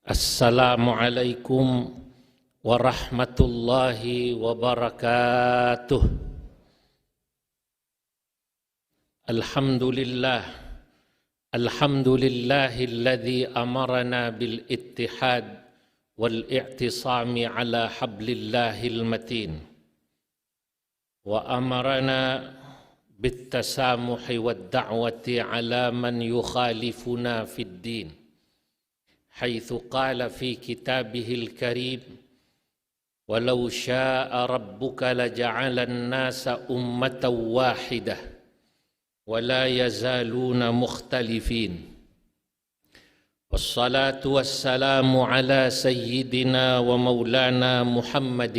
Assalamualaikum warahmatullahi wabarakatuh. Alhamdulillahilladzi amarna bil ittihad wal i'tisami ala hablillahil matin wa amarna bit tasamuhi wad da'wati ala man yukhalifuna fid din حيث قال في كتابه الكريم ولو شاء ربك لجعل الناس أمة واحدة ولا يزالون مختلفين والصلاة والسلام على سيدنا ومولانا محمد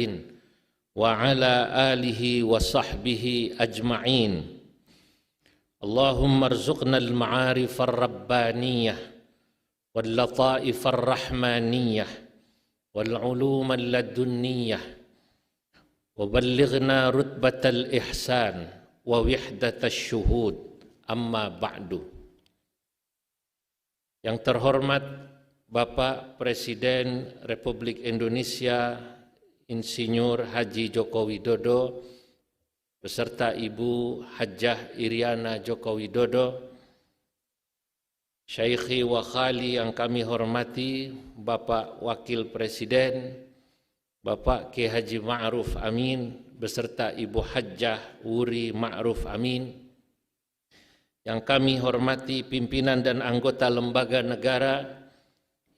وعلى آله وصحبه أجمعين اللهم ارزقنا المعارف الربانية واللطائف الرحمانية والعلوم اللدنية وبلغنا رتبة الإحسان ووحدة الشهود أما بعد. Yang terhormat Bapak Presiden Republik Indonesia Insinyur Haji Joko Widodo beserta Ibu Hajjah Iriana Joko Widodo, Syaikhi wa Khali yang kami hormati, Bapak Wakil Presiden, Bapak Ki Haji Ma'ruf Amin, beserta Ibu Hajjah Wuri Ma'ruf Amin, yang kami hormati pimpinan dan anggota lembaga negara,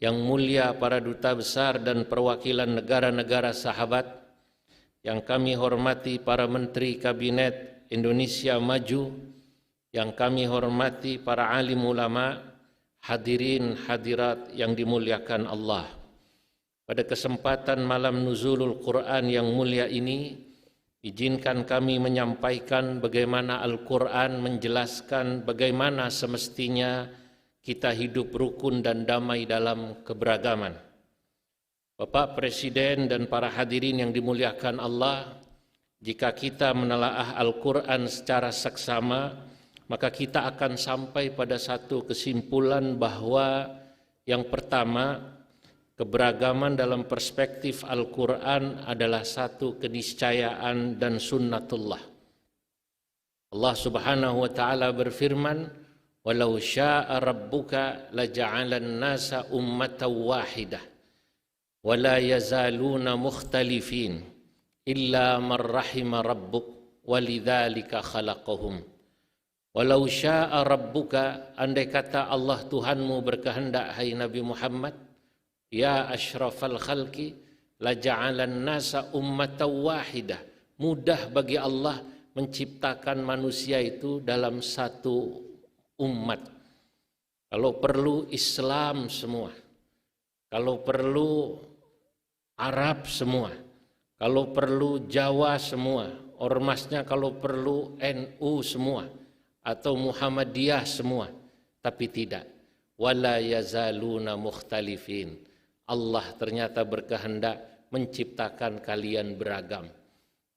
yang mulia para duta besar dan perwakilan negara-negara sahabat, yang kami hormati para Menteri Kabinet Indonesia Maju, yang kami hormati para alim ulama, hadirin hadirat yang dimuliakan Allah. Pada kesempatan malam nuzulul Quran yang mulia ini, izinkan kami menyampaikan bagaimana Al-Quran menjelaskan bagaimana semestinya kita hidup rukun dan damai dalam keberagaman. Bapak Presiden dan para hadirin yang dimuliakan Allah, jika kita menelaah Al-Quran secara seksama, maka kita akan sampai pada satu kesimpulan bahwa yang pertama, keberagaman dalam perspektif Al-Quran adalah satu keniscayaan dan sunnatullah. Allah Subhanahu wa taala berfirman, "Walau syaa'a rabbuka laja'alan nasa ummatan wahidah wa la yazaluna mukhtalifin illa man rahima rabbuk walidzalika khalaqahum." Walau syaa rabbuka, andai kata Allah Tuhanmu berkehendak, hai Nabi Muhammad, ya asyrafal khalqi, la ja'alan nasa ummatan wahidah. Mudah bagi Allah menciptakan manusia itu dalam satu umat. Kalau perlu Islam semua, kalau perlu Arab semua, kalau perlu Jawa semua, ormasnya kalau perlu NU semua, atau Muhammadiyah semua, tapi tidak. Wala yazaluna mukhtalifin. Allah ternyata berkehendak menciptakan kalian beragam.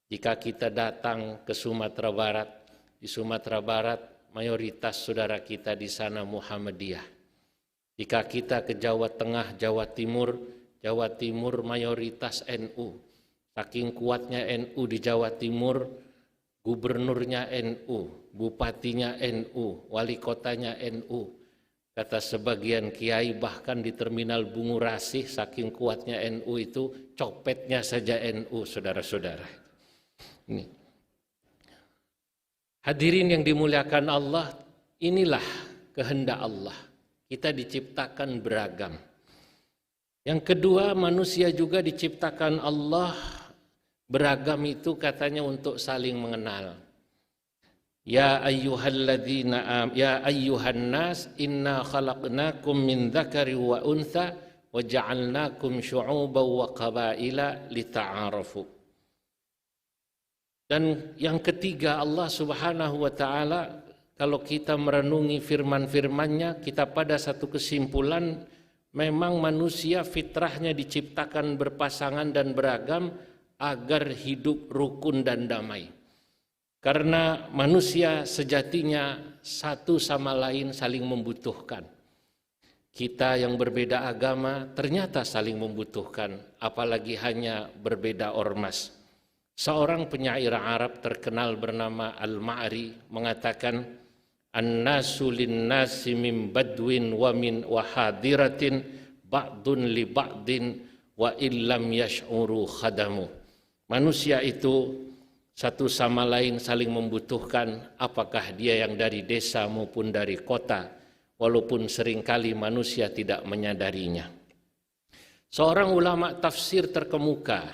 Jika kita datang ke Sumatera Barat, di Sumatera Barat mayoritas saudara kita di sana Muhammadiyah. Jika kita ke Jawa Tengah, Jawa Timur mayoritas NU. Saking kuatnya NU di Jawa Timur, gubernurnya NU, bupatinya NU, wali kotanya NU. Kata sebagian kiai bahkan di terminal Bungurasih saking kuatnya NU itu copetnya saja NU, saudara-saudara. Ini. Hadirin yang dimuliakan Allah, inilah kehendak Allah. Kita diciptakan beragam. Yang kedua, manusia juga diciptakan Allah beragam itu katanya untuk saling mengenal. Ya ayyuhalladzina ya ayyuhan nas inna khalaqnakum min dzakari wa untha wa ja'alnakum syu'uban wa qabaila lita'arafu. Dan yang ketiga, Allah Subhanahu wa taala, kalau kita merenungi firman-firmannya, kita pada satu kesimpulan, memang manusia fitrahnya diciptakan berpasangan dan beragam agar hidup rukun dan damai. Karena manusia sejatinya satu sama lain saling membutuhkan. kita yang berbeda agama ternyata saling membutuhkan, apalagi hanya berbeda ormas. Seorang penyair Arab terkenal bernama Al-Ma'ri mengatakan, "An-nasu lin-nasi min badwin wa min wahadiratin ba'dun li ba'din wa illam yash'uru khadamu." Manusia itu satu sama lain saling membutuhkan, apakah dia yang dari desa maupun dari kota, walaupun seringkali manusia tidak menyadarinya. Seorang ulama tafsir terkemuka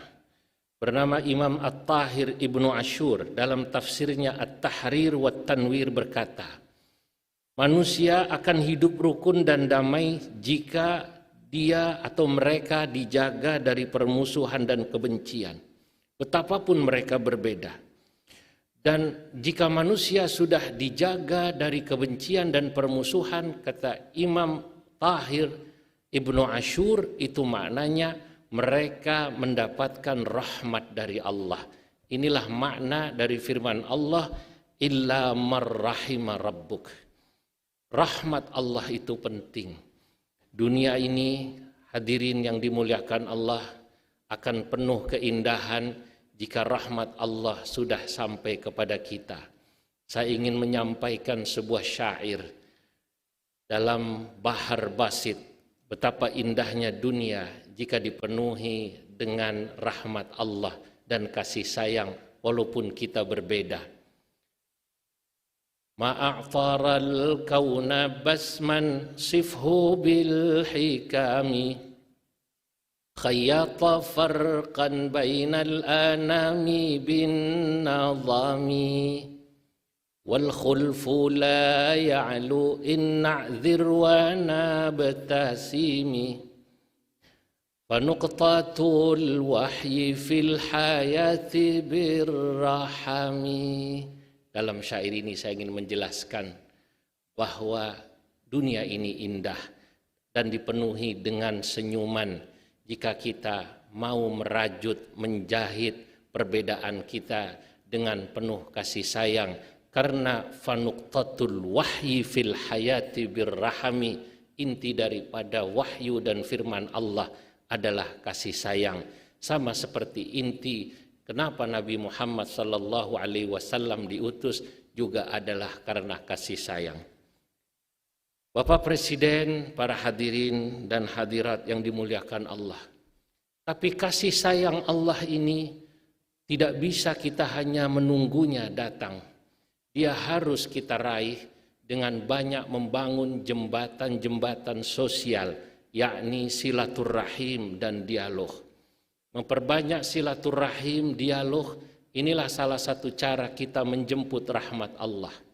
bernama Imam At-Tahir Ibnu Ashur dalam tafsirnya At-Tahrir wa Tanwir berkata, manusia akan hidup rukun dan damai jika dia atau mereka dijaga dari permusuhan dan kebencian, betapapun mereka berbeda. Dan jika manusia sudah dijaga dari kebencian dan permusuhan, kata Imam Tahir Ibnu Ashur, itu maknanya mereka mendapatkan rahmat dari Allah. Inilah makna dari firman Allah, illa marrahima rabbuk. Rahmat Allah itu penting. Dunia ini, hadirin yang dimuliakan Allah, akan penuh keindahan jika rahmat Allah sudah sampai kepada kita. Saya ingin menyampaikan sebuah syair dalam Bahar Basit, betapa indahnya dunia jika dipenuhi dengan rahmat Allah dan kasih sayang walaupun kita berbeda. Ma'afaral kauna basman sifhu bil hikami خيط فرقا بين الآنام بالنظام والخلف لا يعلو إن نعذر ونبتسم فنقطة الوحي في الحياة بالرحم. Dalam syair ini saya ingin menjelaskan bahwa dunia ini indah dan dipenuhi dengan senyuman jika kita mau merajut, menjahit perbedaan kita dengan penuh kasih sayang. Karena fanuqtatul wahyi fil hayati birrahami, inti daripada wahyu dan firman Allah adalah kasih sayang. Sama seperti inti kenapa Nabi Muhammad SAW diutus juga adalah karena kasih sayang. Bapak Presiden, para hadirin dan hadirat yang dimuliakan Allah. Tapi kasih sayang Allah ini tidak bisa kita hanya menunggunya datang. Dia harus kita raih dengan banyak membangun jembatan-jembatan sosial, yakni silaturahim dan dialog. Memperbanyak silaturahim, dialog, inilah salah satu cara kita menjemput rahmat Allah.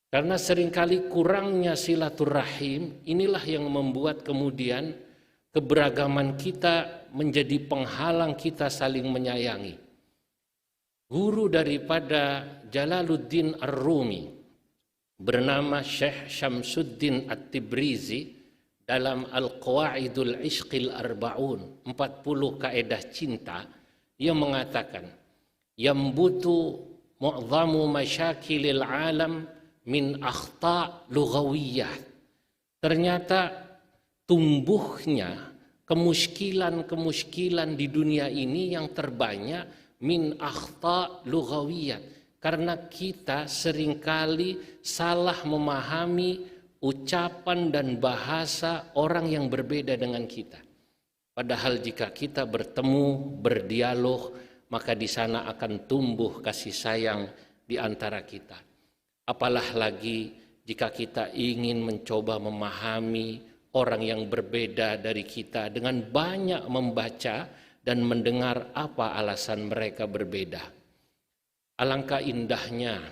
Karena seringkali kurangnya silaturahim, inilah yang membuat kemudian keberagaman kita menjadi penghalang kita saling menyayangi. Guru daripada Jalaluddin Ar-Rumi bernama Syekh Syamsuddin At-Tibrizi dalam Al-Qawaidul Ishqil Arba'un, 40 kaedah cinta, ia mengatakan, yambutu mu'zamu masyakilil alam min akhta lughawiyah. Ternyata tumbuhnya kemuskilan-kemuskilan di dunia ini yang terbanyak min akhta lughawiyah, karena kita seringkali salah memahami ucapan dan bahasa orang yang berbeda dengan kita. Padahal jika kita bertemu, berdialog, maka di sana akan tumbuh kasih sayang di antara kita. Apalah lagi jika kita ingin mencoba memahami orang yang berbeda dari kita dengan banyak membaca dan mendengar apa alasan mereka berbeda. Alangkah indahnya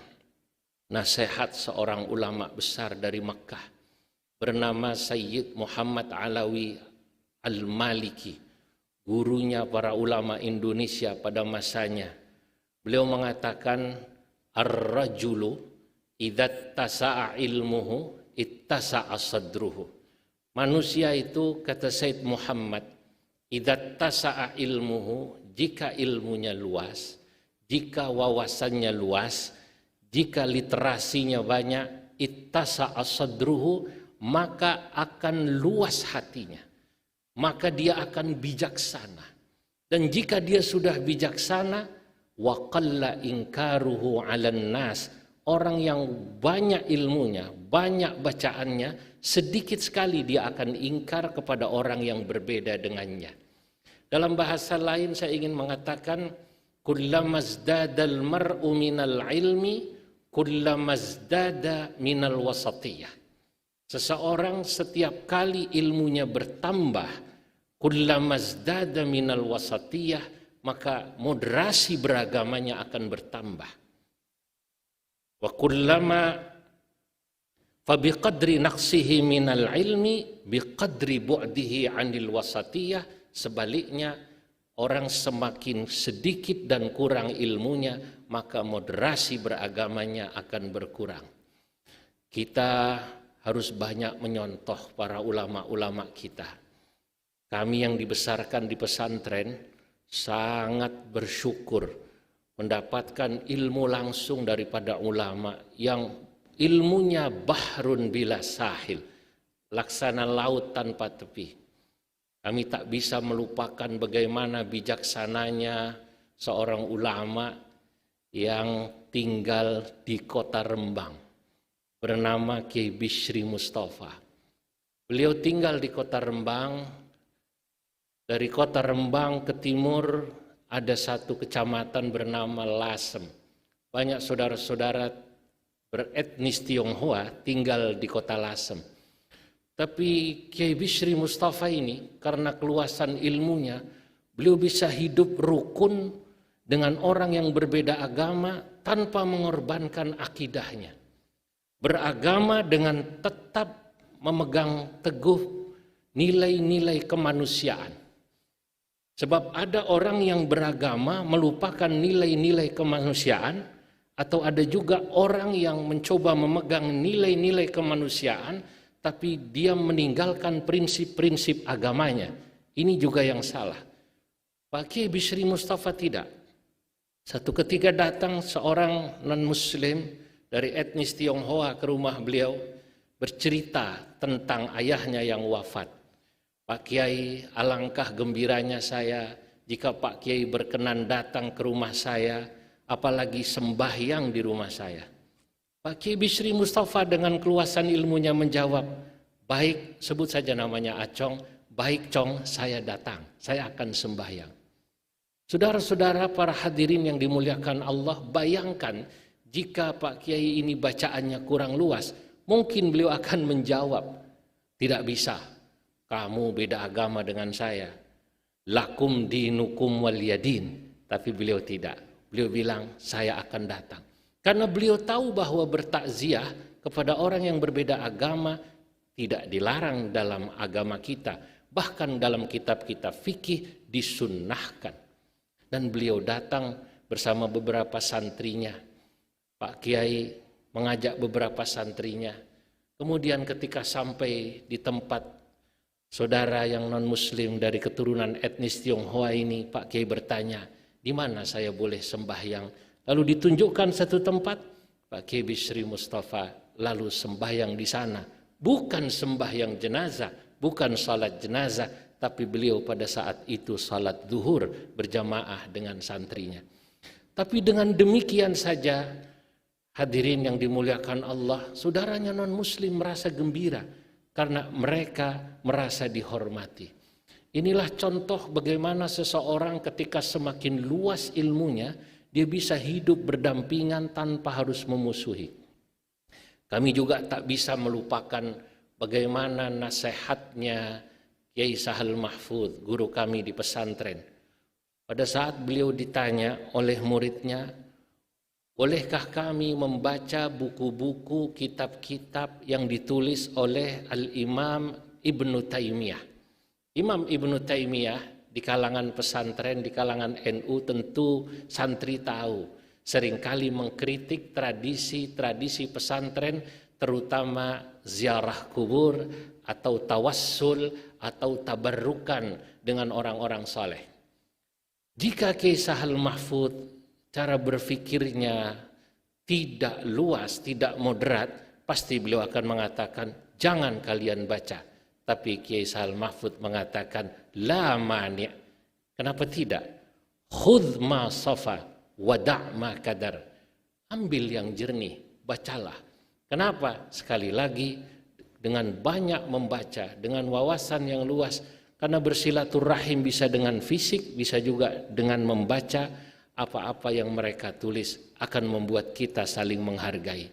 nasihat seorang ulama besar dari Makkah bernama Sayyid Muhammad Alawi Al-Maliki, gurunya para ulama Indonesia pada masanya. Beliau mengatakan, ar-rajulu idza tasa'a ilmuhu ittasa'a sadruhu. Manusia itu, kata Sayyid Muhammad, idza tasa'a ilmuhu, jika ilmunya luas, jika wawasannya luas, jika literasinya banyak, ittasa'a sadruhu, maka akan luas hatinya, maka dia akan bijaksana. Dan jika dia sudah bijaksana, wa qalla inkaruhu 'alan nas, orang yang banyak ilmunya, banyak bacaannya, sedikit sekali dia akan ingkar kepada orang yang berbeda dengannya. Dalam bahasa lain saya ingin mengatakan, kullama zdadal mar'u minal ilmi, kullama zdada minal wasatiyah. Seseorang setiap kali ilmunya bertambah, kullama zdada minal wasatiyah, maka moderasi beragamanya akan bertambah. Wa kullama fabiqadri naqsihi minal ilmi biqadri bu'dihi 'anil wasatiyah. Sebaliknya, orang semakin sedikit dan kurang ilmunya, maka moderasi beragamanya akan berkurang. Kita harus banyak menyontoh para ulama-ulama kita. Kami yang dibesarkan di pesantren sangat bersyukur mendapatkan ilmu langsung daripada ulama yang ilmunya bahrun bila sahil, laksana laut tanpa tepi. Kami tak bisa melupakan bagaimana bijaksananya seorang ulama yang tinggal di kota Rembang bernama Kiai Bishri Mustafa. Beliau tinggal di kota Rembang. Dari kota Rembang ke timur ada satu kecamatan bernama Lasem. Banyak saudara-saudara beretnis Tionghoa tinggal di kota Lasem. Tapi Kiai Bishri Mustafa ini karena keluasan ilmunya, beliau bisa hidup rukun dengan orang yang berbeda agama tanpa mengorbankan akidahnya. Beragama dengan tetap memegang teguh nilai-nilai kemanusiaan. Sebab ada orang yang beragama melupakan nilai-nilai kemanusiaan, atau ada juga orang yang mencoba memegang nilai-nilai kemanusiaan tapi dia meninggalkan prinsip-prinsip agamanya. Ini juga yang salah. Pak Kiai Bishri Mustafa tidak. Satu ketika datang seorang non-muslim dari etnis Tionghoa ke rumah beliau bercerita tentang ayahnya yang wafat. Pak Kiai, alangkah gembiranya saya jika Pak Kiai berkenan datang ke rumah saya, apalagi sembahyang di rumah saya. Pak Kiai Bishri Mustafa dengan keluasan ilmunya menjawab, baik, sebut saja namanya Acong, baik Cong, saya datang, saya akan sembahyang. Saudara-saudara para hadirin yang dimuliakan Allah, bayangkan jika Pak Kiai ini bacaannya kurang luas, mungkin beliau akan menjawab, tidak bisa. Kamu beda agama dengan saya. Lakum dinukum waliyadin. Tapi beliau tidak. Beliau bilang, saya akan datang. Karena beliau tahu bahwa bertakziah kepada orang yang berbeda agama tidak dilarang dalam agama kita. Bahkan dalam kitab-kitab fikih disunnahkan. Dan beliau datang bersama beberapa santrinya. Pak Kiai mengajak beberapa santrinya. Kemudian ketika sampai di tempat saudara yang non-muslim dari keturunan etnis Tionghoa ini, Pak Kiai bertanya, di mana saya boleh sembahyang? Lalu ditunjukkan satu tempat, Pak Kiai Bishri Mustafa lalu sembahyang di sana. Bukan sembahyang jenazah, bukan salat jenazah, tapi beliau pada saat itu salat zuhur berjamaah dengan santrinya. Tapi dengan demikian saja, hadirin yang dimuliakan Allah, saudaranya non-muslim merasa gembira karena mereka merasa dihormati. Inilah contoh bagaimana seseorang ketika semakin luas ilmunya, dia bisa hidup berdampingan tanpa harus memusuhi. Kami juga tak bisa melupakan bagaimana nasihatnya Kiai Sahal Mahfud, guru kami di pesantren. Pada saat beliau ditanya oleh muridnya, bolehkah kami membaca buku-buku, kitab-kitab yang ditulis oleh Al-Imam Ibnu Taimiyah? Imam Ibnu Taimiyah di kalangan pesantren, di kalangan NU tentu santri tahu. Seringkali mengkritik tradisi-tradisi pesantren, terutama ziarah kubur atau tawassul atau tabarrukan dengan orang-orang soleh. Jika Kiai Sahal Mahfud cara berfikirnya tidak luas, tidak moderat, pasti beliau akan mengatakan jangan kalian baca. Tapi Kiai Sahal Mahfud mengatakan, la mani'. Kenapa tidak? Khudh ma safa wada' ma kadar. Ambil yang jernih, bacalah. Kenapa? Sekali lagi, dengan banyak membaca, dengan wawasan yang luas, karena bersilaturahim bisa dengan fisik, bisa juga dengan membaca, apa-apa yang mereka tulis akan membuat kita saling menghargai.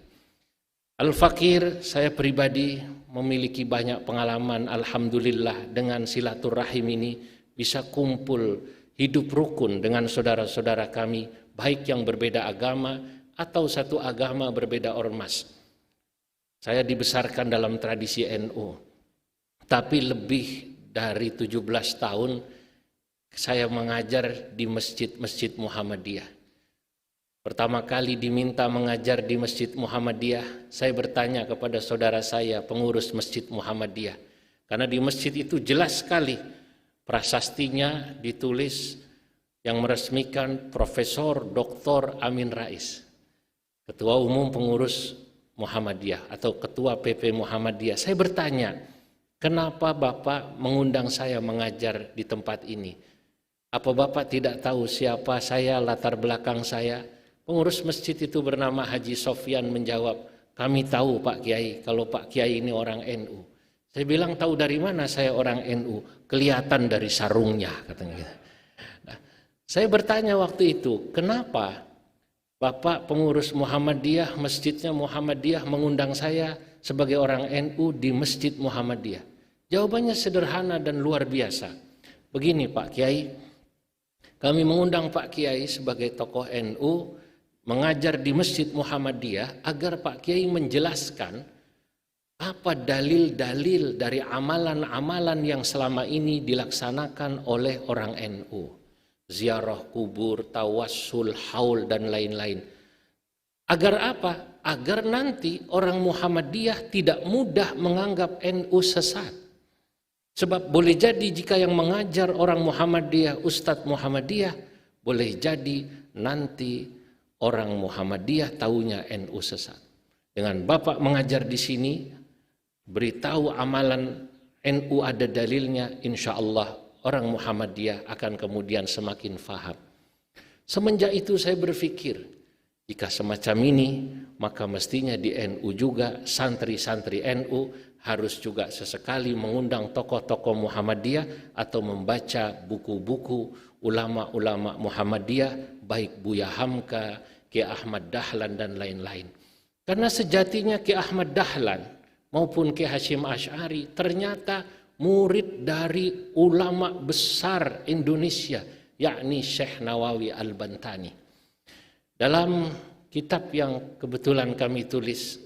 Al-Fakir, saya pribadi memiliki banyak pengalaman, alhamdulillah, dengan silaturahim ini bisa kumpul hidup rukun dengan saudara-saudara kami, baik yang berbeda agama atau satu agama berbeda ormas. Saya dibesarkan dalam tradisi NU, tapi lebih dari 17 tahun saya mengajar di masjid-masjid Muhammadiyah. Pertama kali diminta mengajar di Masjid Muhammadiyah, saya bertanya kepada saudara saya, pengurus Masjid Muhammadiyah. Karena di masjid itu jelas sekali prasastinya ditulis yang meresmikan Profesor Dr. Amin Rais, Ketua Umum Pengurus Muhammadiyah atau Ketua PP Muhammadiyah. Saya bertanya, kenapa Bapak mengundang saya mengajar di tempat ini? Apa Bapak tidak tahu siapa saya, latar belakang saya? Pengurus masjid itu bernama Haji Sofyan menjawab, kami tahu Pak Kiai, kalau Pak Kiai ini orang NU. Saya bilang, tahu dari mana saya orang NU? Kelihatan dari sarungnya, katanya gitu. Nah, saya bertanya waktu itu, kenapa Bapak pengurus Muhammadiyah, masjidnya Muhammadiyah mengundang saya sebagai orang NU di Masjid Muhammadiyah? Jawabannya sederhana dan luar biasa. Begini Pak Kiai, kami mengundang Pak Kiai sebagai tokoh NU mengajar di Masjid Muhammadiyah agar Pak Kiai menjelaskan apa dalil-dalil dari amalan-amalan yang selama ini dilaksanakan oleh orang NU. Ziarah kubur, tawassul, haul, dan lain-lain. Agar apa? Agar nanti orang Muhammadiyah tidak mudah menganggap NU sesat. Sebab boleh jadi jika yang mengajar orang Muhammadiyah, Ustadz Muhammadiyah, boleh jadi nanti orang Muhammadiyah taunya NU sesat. Dengan Bapak mengajar di sini, beritahu amalan NU ada dalilnya, insya Allah orang Muhammadiyah akan kemudian semakin faham. Semenjak itu saya berpikir, jika semacam ini, maka mestinya di NU juga, santri-santri NU harus juga sesekali mengundang tokoh-tokoh Muhammadiyah atau membaca buku-buku ulama-ulama Muhammadiyah, baik Buya Hamka, Kiai Ahmad Dahlan, dan lain-lain. Karena sejatinya Kiai Ahmad Dahlan maupun Kiai Hasyim Asy'ari ternyata murid dari ulama besar Indonesia, yakni Syekh Nawawi Al-Bantani. Dalam kitab yang kebetulan kami tulis,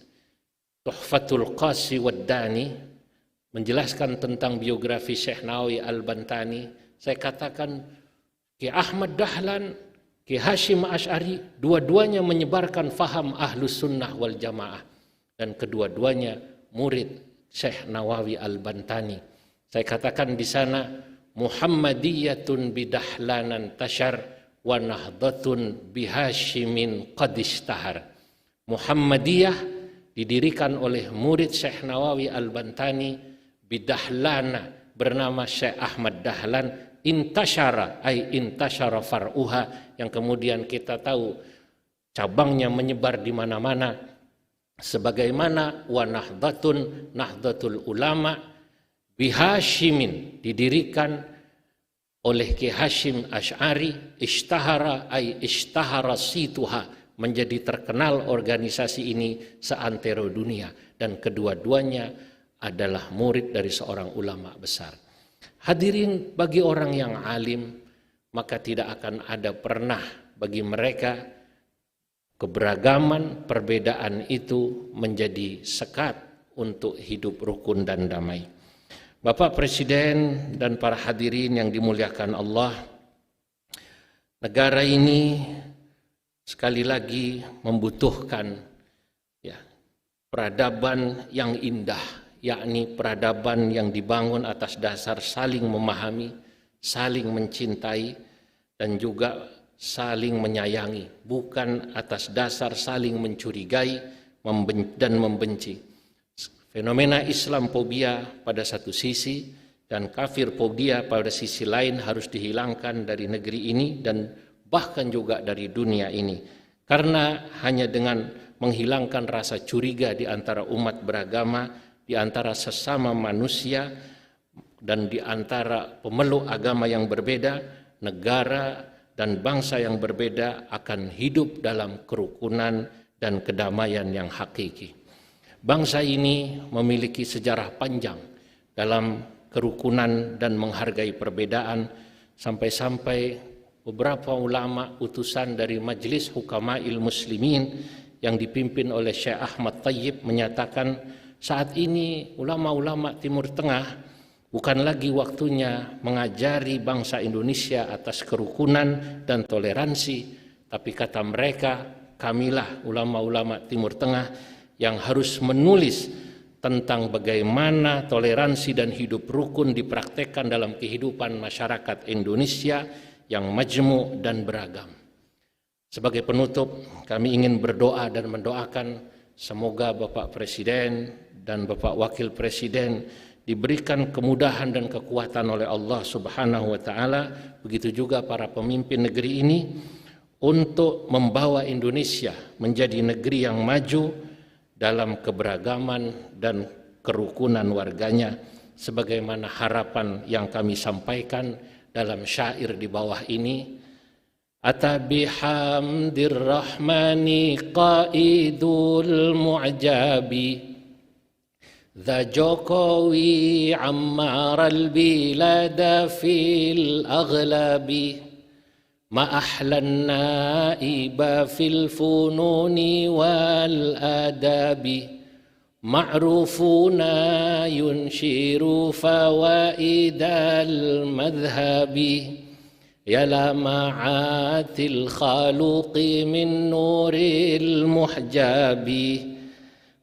Tuhfatul Qasi Waddani, menjelaskan tentang biografi Syekh Nawawi Al-Bantani, saya katakan Kiai Ahmad Dahlan, Kiai Hasyim Asy'ari, dua-duanya menyebarkan faham Ahlus Sunnah wal Jamaah, dan kedua-duanya murid Syekh Nawawi Al-Bantani. Saya katakan di sana, Muhammadiyatun bidahlanan tashar wa nahdhatun bihashimin qad ishtahar. Muhammadiyah didirikan oleh murid Syekh Nawawi Al-Bantani bidahlana, bernama Syekh Ahmad Dahlan, intashara ay intashara far'uha, yang kemudian kita tahu cabangnya menyebar di mana-mana, sebagaimana wa nahdhatun, nahdhatul ulama bihashimin, didirikan oleh Kiai Hasyim Asy'ari, ishtahara ay ishtahara situha, menjadi terkenal organisasi ini seantero dunia, dan kedua-duanya adalah murid dari seorang ulama besar. Hadirin, bagi orang yang alim, maka tidak akan ada pernah bagi mereka keberagaman, perbedaan itu menjadi sekat untuk hidup rukun dan damai. Bapak Presiden dan para hadirin yang dimuliakan Allah, negara ini sekali lagi membutuhkan peradaban yang indah, yakni peradaban yang dibangun atas dasar saling memahami, saling mencintai, dan juga saling menyayangi, bukan atas dasar saling mencurigai dan membenci. Fenomena Islamophobia pada satu sisi dan kafirfobia pada sisi lain harus dihilangkan dari negeri ini dan bahkan juga dari dunia ini. Karena hanya dengan menghilangkan rasa curiga di antara umat beragama, di antara sesama manusia, dan di antara pemeluk agama yang berbeda, negara dan bangsa yang berbeda akan hidup dalam kerukunan dan kedamaian yang hakiki. Bangsa ini memiliki sejarah panjang dalam kerukunan dan menghargai perbedaan, sampai-sampai beberapa ulama utusan dari Majelis Hukama'il Muslimin yang dipimpin oleh Syekh Ahmad Thayyib menyatakan saat ini ulama-ulama Timur Tengah bukan lagi waktunya mengajari bangsa Indonesia atas kerukunan dan toleransi, tapi kata mereka, kamilah ulama-ulama Timur Tengah yang harus menulis tentang bagaimana toleransi dan hidup rukun dipraktekkan dalam kehidupan masyarakat Indonesia yang majmuk dan beragam. Sebagai penutup, kami ingin berdoa dan mendoakan semoga Bapak Presiden dan Bapak Wakil Presiden diberikan kemudahan dan kekuatan oleh Allah Subhanahu wa Ta'ala, begitu juga para pemimpin negeri ini untuk membawa Indonesia menjadi negeri yang maju dalam keberagaman dan kerukunan warganya, sebagaimana harapan yang kami sampaikan dalam syair di bawah ini. Ata bihamdir rahmani qaidul mu'jabi ذا جوكوي عمار البلاد في الأغلب ما أحلى النائب في الفنون والآداب معروفون ينشر فوائد المذهب يا لمعات الخالق من نور المحجب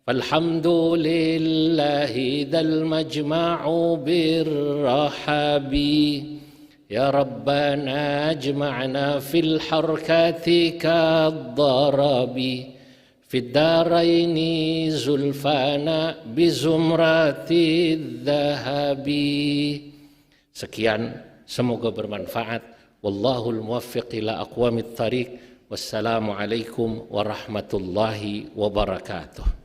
فالحمد لله ذا المجمع بالرحاب يا ربنا اجمعنا في الحركات كالضرب في الدارين زلفانا بزمرة الذهب. Sekian, semoga bermanfaat. Wallahul muwaffiq ila aqwamit thariq. Wassalamualaikum warahmatullahi wabarakatuh.